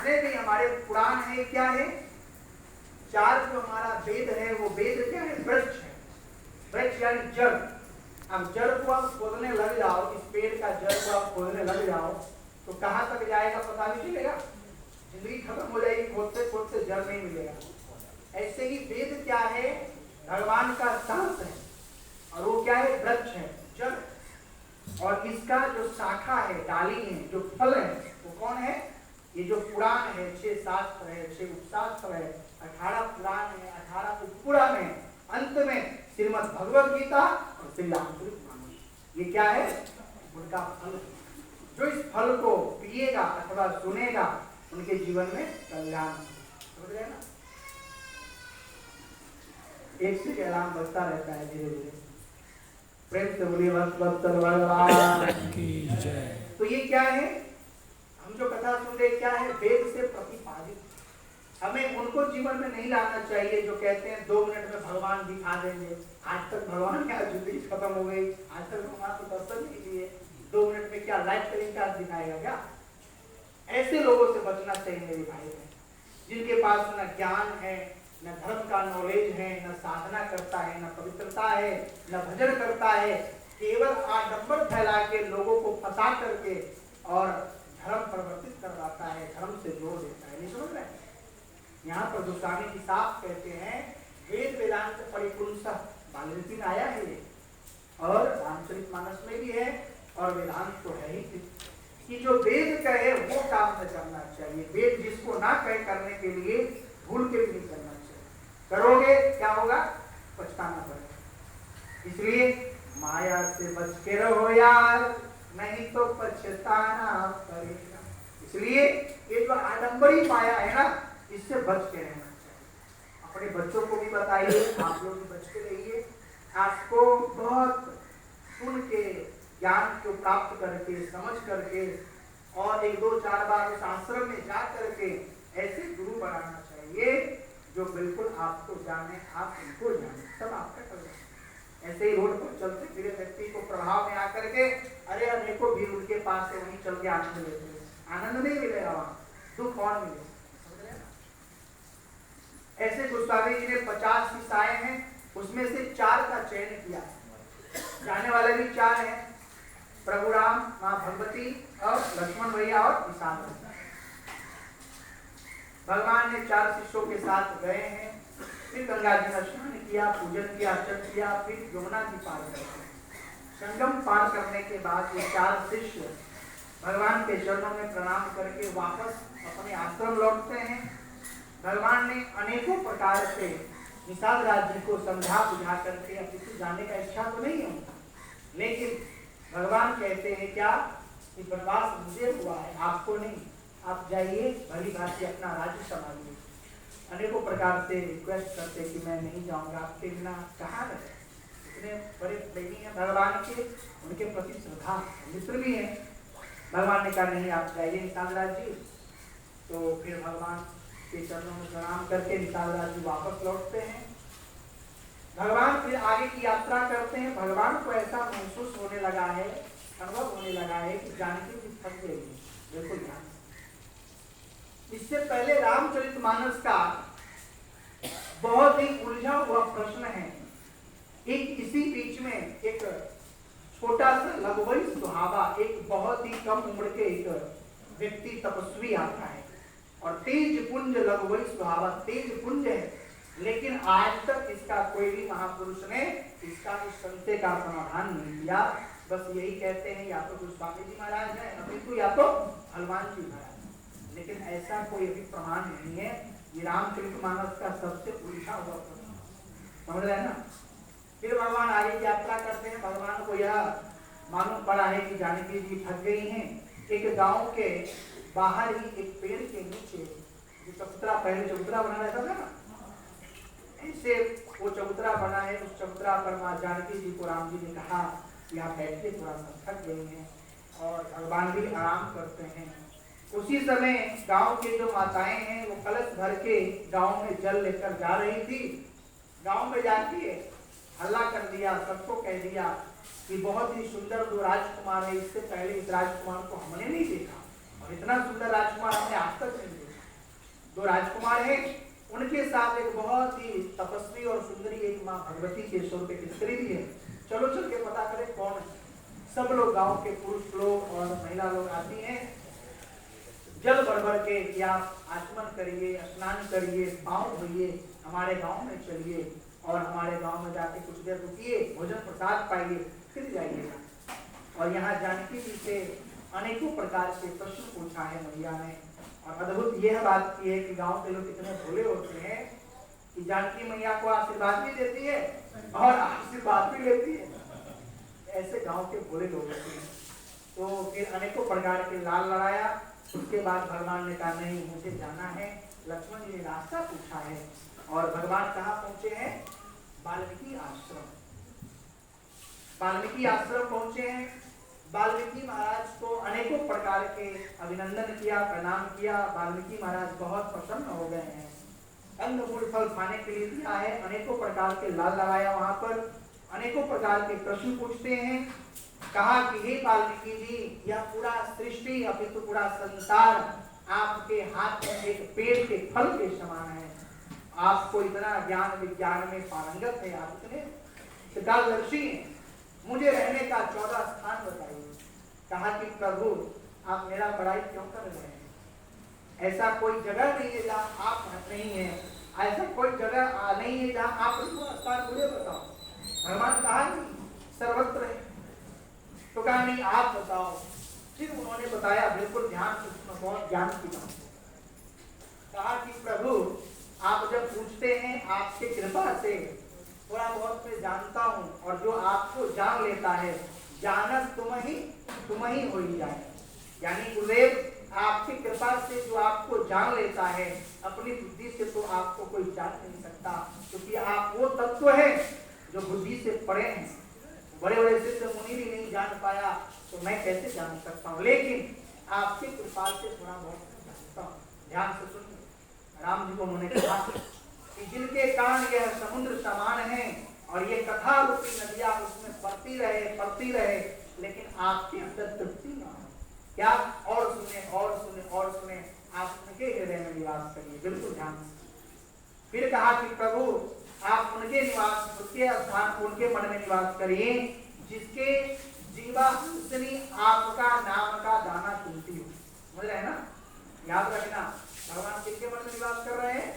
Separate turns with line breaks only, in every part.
जितने भी हमारे पुराण है क्या है, चार जो हमारा वेद है वो वेद क्या है, वृक्ष है। वृक्ष यानी जड़। अब जड़ को आप खोदने लग जाओ, इस पेड़ का जड़ को आप खोदने लग जाओ तो कहाँ तक जाएगा पता नहीं चलेगा, जिंदगी खत्म हो जाएगी, खोदते खोदते जड़ नहीं मिलेगा। ऐसे ही वेद क्या है, भगवान का सांस है और वो क्या है, वृक्ष है, जड़। और इसका जो शाखा है, डाली है, जो फल है वो कौन है, ये जो पुराण है, 6 शास्त्र है, 6 उपशास्त्र है, 18 पुराण है, 18 उपपुराण है, अंत में श्रीमद् भगवद गीता और श्री रामचरितमानस। ये क्या है, उनका फल है। जो इस फल को पिएगा अथवा सुनेगा उनके जीवन में कल्याण। समझ गए ना? एक से अलार्म बजता रहता है धीरे धीरे। प्रेम से बोलिए भगवान की जय। तो ये क्या है, हम जो कथा सुन रहे क्या है, वेद से प्रतिपादित। हमें उनको जीवन में नहीं लाना चाहिए जो कहते हैं 2 मिनट में भगवान दिखा देंगे। आज तक भगवान क्या जिंदगी खत्म हो गई, आज तक भगवान को दर्शन नहीं दिए, 2 मिनट में क्या लाइव टेलीकास्ट दिखाएगा क्या? ऐसे लोगों से बचना चाहिए मेरे भाई बहन, जिनके पास न ज्ञान है, न धर्म का नॉलेज है, न साधना करता है, न पवित्रता है, न भजन करता है, केवल आडंबर फैला के लोगों को फंसा करके और धर्म परिवर्तित कर जाता है, धर्म से जोड़ देता है। नहीं समझ रहे? यहाँ पर गोस्वामी जी साफ कहते हैं, वेद वेदांत परिपुंस वाल्मीकि में आया है ये, और रामचरितमानस में भी है, और वेदांत तो है ही कि जो वेद कहे वो काम न करना चाहिए। वेद जिसको ना कहे करने के लिए भूल के भी नहीं करना चाहिए। करोगे क्या होगा, पछताना पड़ेगा। इसलिए माया से बच के रहो यार, नहीं तो पछताना पड़ेगा। इसलिए ये जो आडंबरी माया है ना, इससे बच के रहना चाहिए। अपने बच्चों को भी बताइए, आप लोग भी बच के रहिए। आपको बहुत सुन के, ज्ञान को प्राप्त करके, समझ करके, और 1 2 4 बार उस आश्रम में जा करके ऐसे गुरु बनाना चाहिए जो बिल्कुल आपको जाने, आप उनको जाने, सब आपका कल्याण। ऐसे ही रोड पर चलते फिरे व्यक्ति को प्रभाव में आकर के, अरे अरे को भी उनके पास से वहीं चल के आनंद लेते हैं, आनंद नहीं मिलेगा वहां, दुख और मिलेगा। ऐसे गोस्वामी जी ने 50 शिष्याएं हैं, उसमें से 4 का चयन किया। जाने वाले भी 4 हैं, प्रभु राम, माँ भगवती और लक्ष्मण भैया और विशाल भैया। भगवान ने 4 शिष्यों के साथ गए हैं, फिर गंगा जी में स्नान किया, पूजन किया, अर्चन किया, फिर यमुना जी पार करते। संगम पार करने के बाद ये 4 शिष्य भगवान के चरणों में प्रणाम करके वापस अपने आश्रम लौटते हैं। भगवान ने अनेकों प्रकार से निषाद राज्य को समझा बुझा करके, अब किसी जाने का इच्छा तो नहीं है, लेकिन भगवान कहते हैं क्या कि वनवास मुझे हुआ है, आपको नहीं, आप जाइए, भली भांति अपना राज्य संभालिए। अनेकों प्रकार से रिक्वेस्ट करते कि मैं नहीं जाऊंगा, आपके बिना कहाँ रहे। इतने बड़े प्रेमी हैं भगवान के, उनके प्रति श्रद्धा, मित्र भी हैं। भगवान ने कहा नहीं, आप जाइए निषाद राज्य। तो फिर भगवान के चरणों में प्रणाम करके निषाद राज्य वापस लौटते हैं। भगवान फिर आगे की यात्रा करते हैं। भगवान को ऐसा महसूस होने लगा है, अनुभव होने लगा है कि जानकी जी थक गई है, बिल्कुल ध्यान। इससे पहले रामचरितमानस का बहुत ही उलझा हुआ प्रश्न है। एक इसी बीच में एक छोटा सा लघुवंश सुहावा, एक बहुत ही कम उम्र के एक व्यक्ति तपस्वी आता है, और तेज पुंज लघुवंश सुहावा, तेज पुंज है, लेकिन आज तक इसका कोई भी महापुरुष ने इसका इस संशय का समाधान नहीं किया। बस यही कहते हैं या तो गोस्वामी जी महाराज है, अपितु या तो हनुमान जी महाराज, लेकिन ऐसा कोई अभी प्रमाण नहीं है। ये रामचरितमानस का सबसे उलझा हुआ प्रश्न, समझ रहे हैं ना। फिर भगवान आगे की यात्रा करते हैं। भगवान को यह मालूम पड़ा है कि जानकी जी थक गई हैं। एक गांव के बाहर ही एक पेड़ के नीचे जो चबूतरा, पहले चबूतरा बना रहता था ना, ऐसे वो चबूतरा बना है। उस चबूतरा पर माँ जानकी जी को राम जी ने कहा यहाँ बैठ के थोड़ा सा थक गई हैं, और भगवान भी आराम करते हैं। उसी समय गांव के जो माताएं हैं वो कलश भर के गांव में जल लेकर जा रही थी। गांव में जाती है, हल्ला कर दिया, सबको कह दिया कि बहुत ही सुंदर दो राजकुमार है, इससे पहले इस राजकुमार को हमने नहीं देखा, और इतना सुंदर राजकुमार हमने आज तक नहीं देखा। दो राजकुमार हैं, उनके साथ एक बहुत ही तपस्वी और सुंदरी एक माँ भगवती के स्वरूप की स्त्री भी है। चलो चल के पता करें कौन है। सब लोग गांव के पुरुष लोग और महिला लोग आती हैं, जल भर भर के कि आप आचमन करिए, स्नान करिए, पाँव धोइए, हमारे गांव में चलिए और हमारे गांव में जाके कुछ देर रुकिए, भोजन प्रसाद पाइए, फिर जाइएगा। और यहाँ जानकी जी से अनेकों प्रकार के प्रश्न पूछा है मैया ने। और अद्भुत यह बात की है कि गांव के लोग कितने भोले होते हैं कि जानकी मैया को आशीर्वाद भी देती है और आशीर्वाद भी लेती है। ऐसे गांव के भोले लोग होते हैं। तो फिर अनेकों प्रकार के लाल लड़ाया। उसके बाद भगवान ने कहा नहीं, मुझे जाना है। लक्ष्मण जी ने रास्ता पूछा है और भगवान कहाँ पहुंचे हैं? वाल्मीकि आश्रम। वाल्मीकि आश्रम पहुंचे हैं। वाल्मीकि महाराज को अनेकों प्रकार के अभिनंदन किया, प्रणाम किया। वाल्मीकि महाराज बहुत प्रसन्न हो गए हैं। कंदमूल फल खाने के लिए दिया है, अनेकों प्रकार के लाल लगाया, वहां पर अनेकों प्रकार के प्रश्न पूछते हैं। कहा कि हे वाल्मीकि जी, यह पूरा सृष्टि अपितु पूरा संसार आपके हाथ में एक पेड़ के फल के समान है। आपको इतना ज्ञान विज्ञान में पारंगत है, आप इतने सिद्धार्थदर्शी हैं, मुझे रहने का 14 स्थान बताइए। कहा कि प्रभु आप मेरा बड़ाई क्यों कर रहे हैं? ऐसा कोई जगह नहीं है जहाँ आप नहीं है, ऐसा कोई जगह नहीं है जहाँ आप स्थान मुझे बताओ। भगवान कहा नहीं सर्वत्र है, तो कहा नहीं आप बताओ। फिर उन्होंने बताया, बिल्कुल ध्यान से सुनो, बहुत ज्ञान की बात। कहा कि प्रभु आप जब पूछते हैं आपके कृपा से थोड़ा बहुत मैं जानता हूँ, और जो आपको जान लेता है जानत तुम ही हो ही जाए। यानी गुरुदेव आपकी कृपा से जो आपको जान लेता है, अपनी बुद्धि से तो आपको कोई जान नहीं सकता, क्योंकि आप वो तत्व है जो बुद्धि से परे हैं। बड़े बड़े सिद्ध मुनि भी नहीं जान पाया, तो मैं कैसे जान सकता हूँ? लेकिन आपकी कृपा से थोड़ा बहुत जानता हूँ। ध्यान से सुनिए। राम जी को उन्होंने कहा कि जिनके कान यह समुद्र समान है और ये कथा रूपी नदियां उसमें पड़ती रहे, लेकिन आपके अंदर तृप्ति ना हो। क्या? और सुने और सुने और सुने, आप उनके हृदय में निवास करिए। बिल्कुल ध्यान से। फिर कहा कि प्रभु आप उनके निवास, उनके स्थान, उनके मन में निवास करिए जिसके जीवा हंसनी आपका नाम का दाना चुनती हो। समझ रहे हैं ना? याद रखना, भगवान किसके मन में निवास कर रहे हैं?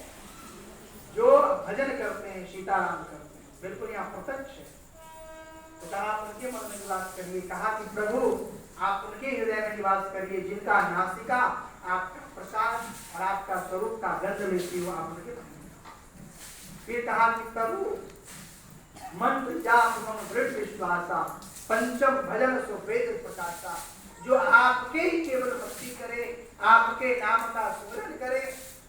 जो भजन करते हैं, सीताराम करते हैं। बिल्कुल यहाँ प्रत्यक्ष है। तो कहा आप उनके मन में निवास करिए। कहा कि प्रभु आप उनके हृदय में निवास करिए जिनका नासिका आपका प्रसाद और आपका स्वरूप का गंध लेती हो, आप उनके मन में। फिर कहा कि प्रभु मंत्र जाप दृढ़ विश्वासा पंचम भजन सो वेद प्रकाशा, जो आपके ही केवल भक्ति करे, आपके नाम का स्मरण करे,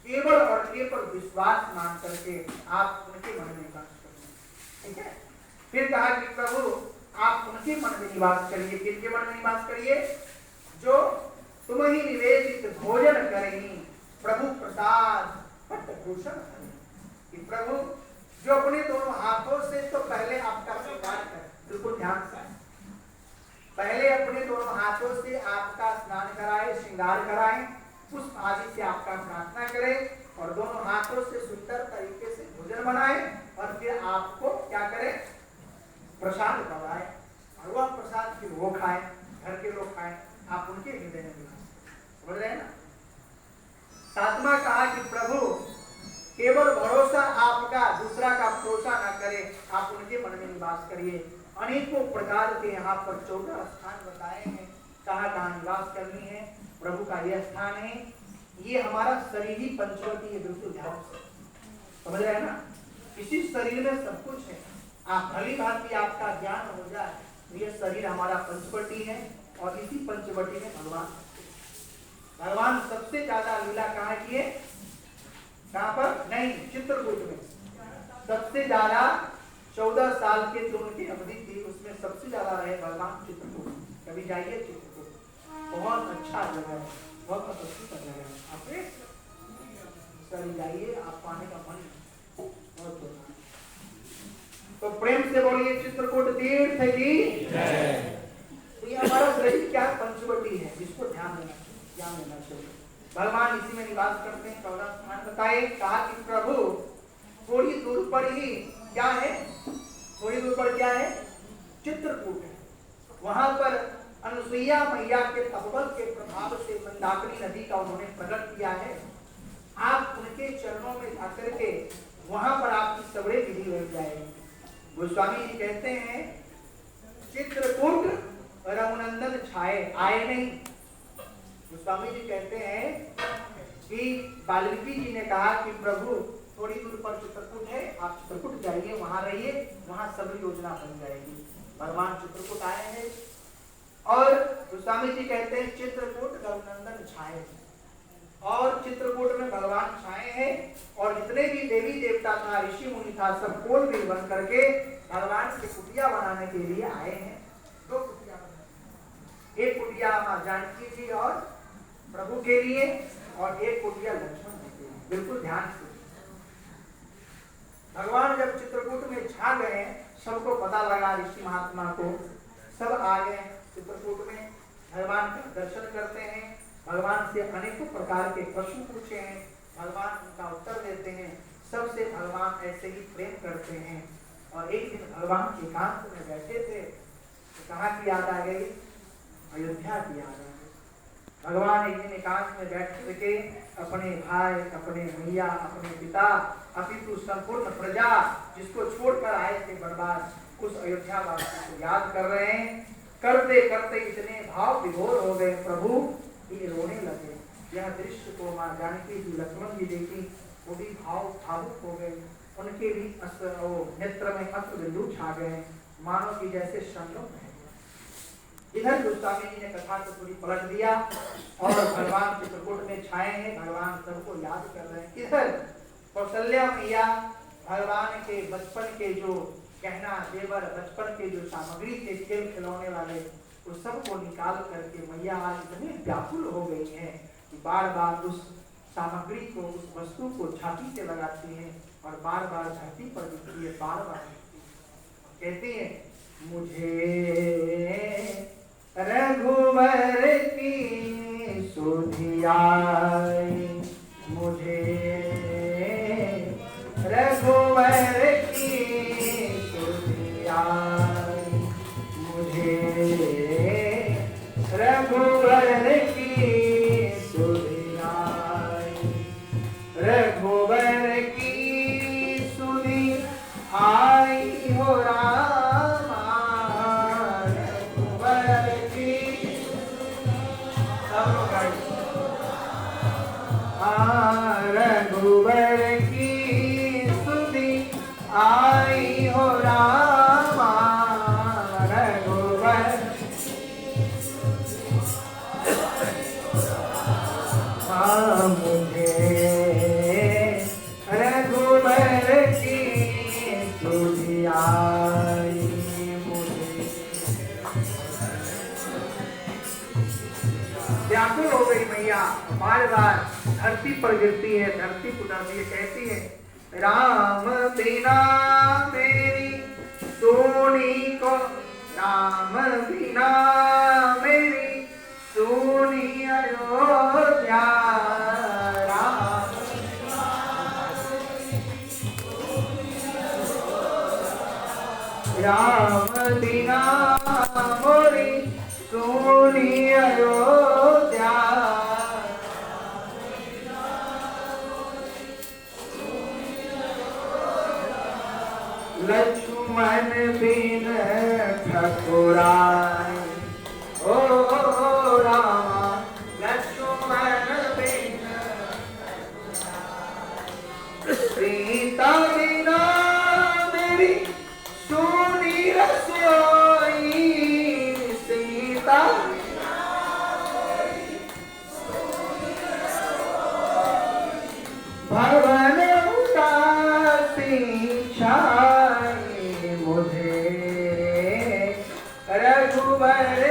केवल और केवल विश्वास मान करके आप उनके मन में निवास करिए। ठीक है? फिर कहा कि प्रभु आप उनके मन में निवास करिए। किसके मन में निवास करिए? जो तुम ही निवेदित भोजन करेंगी, प्रभु प्रसाद पट्टभूषण करें। कि प्रभु जो अपने दोनों हाथों से तो पहले आपका श्रृंगार करें। बिल्कुल ध्यान से। पहले अपने दोनों हाथों से आपका स्नान कराए, श्रृंगार कराए, पुष्प आदि से आपका प्रार्थना करें और दोनों हाथों से सुंदर तरीके से भोजन बनाए और फिर आपको क्या करें? प्रसाद बनाए और वह प्रसाद फिर वो खाए, घर के लोग खाएं, आप उनके हृदय में निवास। समझ रहे हैं ना? सातवां कहा कि प्रभु केवल भरोसा आपका, दूसरा का भरोसा ना करे, आप उनके मन में निवास करिए। अनेकों प्रकार के यहाँ पर 14 स्थान बताए हैं, कहाँ निवास करनी है। प्रभु का यह स्थान है, ये हमारा शरीर ही पंचवटी है। बिल्कुल ध्यान से समझ रहे हैं ना? इसी शरीर में सब कुछ है। आप भली भांति आपका ज्ञान हो जाए तो ये शरीर हमारा पंचवटी है और इसी पंचवटी में भगवान सबसे ज्यादा लीला कहाँ की है? कहाँ पर? नहीं, चित्रकूट में सबसे ज्यादा 14 साल के जो उनकी अवधि थी उसमें सबसे ज्यादा रहे भगवान चित्रकूट। कभी जाइए चित्रकूट, बहुत अच्छा जगह है, बहुत प्रसिद्ध जगह है। आप कभी जाइए, आपको आने का मन बहुत होगा। तो प्रेम से बोलिए चित्रकूट तीर्थ की जय। तो ये हमारा शरीर क्या पंचवटी है, जिसको ध्यान देना चाहिए। भगवान इसी में निवास करते हैं। 14 स्थान बताए। कहा कि प्रभु थोड़ी दूर पर ही क्या है, थोड़ी दूर पर क्या है, चित्रकूट है। वहां पर अनुसुईया मैया के तपोबल के प्रभाव से मंदाकिनी नदी का उन्होंने प्रकट किया है। आप उनके चरणों में जाकर के वहां पर आपकी सबरे विधि हो जाएगी। गोस्वामी जी कहते हैं चित्रकूट रघुनंदन छाए, आए नहीं। गोस्वामी जी कहते हैं कि वाल्मीकि जी ने कहा कि प्रभु थोड़ी दूर पर चित्रकूट है, आप चित्रकूट जाइए, वहां रहिए, वहां सब योजना बन जाएगी। भगवान चित्रकूट आए हैं और गोस्वामी जी कहते हैं चित्रकूट रघुनंदन छाए, और चित्रकूट में भगवान छाए हैं। और जितने भी देवी देवता था, ऋषि मुनि था, सब कोल भी बन करके भगवान की कुटिया बनाने के लिए आए हैं। 2 कुटिया बनाए, एक कुटिया मां जानकी जी और प्रभु के लिए, और एक कुटिया लक्ष्मण जी के लिए। बिल्कुल ध्यान से भगवान जब चित्रकूट में छा गए, सबको पता लगा, ऋषि महात्मा को, सब आ गए चित्रकूट में। भगवान का दर्शन करते हैं, भगवान से अनेकों प्रकार के प्रश्न पूछे हैं, भगवान उनका उत्तर देते हैं। सबसे भगवान ऐसे ही प्रेम करते हैं। और एक दिन भगवान एकांत में बैठे थे, तो कहाँ की याद आ गई, अयोध्या की याद आ गई। भगवान एक दिन एकांत में बैठ करके अपने भाई, अपने मैया, अपने पिता, अपितु संपूर्ण प्रजा जिसको छोड़कर आए थे बर्बाद, उस अयोध्या वासी को याद कर रहे हैं। करते करते इतने भाव विभोर हो गए प्रभु कि रोने लगे। यह दृश्य को मां जानकी जी, लक्ष्मण जी देखी, वो भी भावुक हो गए। उनके भी नेत्र में अश्रु बिंदु छा गए, मानो कि जैसे संगम है। इधर गोस्वामी जी ने कथा को पूरी पलट दिया और भगवान चित्रकूट में छाए हैं, भगवान सबको याद कर रहे हैं। इधर कौशल्या मैया भगवान के बचपन के जो गहना जेवर, बचपन के जो सामग्री थे, खेल खिलौने वाले, उस सबको निकाल करके मैया आज इतनी व्याकुल हो गई हैं कि बार बार उस सामग्री को, उस वस्तु को छाती से लगाती हैं और बार बार धरती पर गिरती है, बार बार कहती है मुझे रघुवर की सुधि आई, मुझे रघुवर की सुधि आई, मुझे रघुवर की सुधि आई, रघुवर की सुधि आई हो रामा, रघुवर की रघुवर की सुधि आई हो रामा, रघुवर मुझे रघुवर की सुधि आई, मुझे व्याकुल हो गई मैया, बार बार धरती पर गिरती है, धरती पुकारती है, कहती है राम बिना मेरी सोनी को, राम बिना मेरी सोनी अयोध्या, राम बिना मोरी सोनी अयोध्या, लक्ष्मण बिन ठकुराई, ओ रामा लक्ष्मण बिन, सीता बिना मेरी सोनी रसोई, सीता भवन उदासी छाई, मुझे रघुवर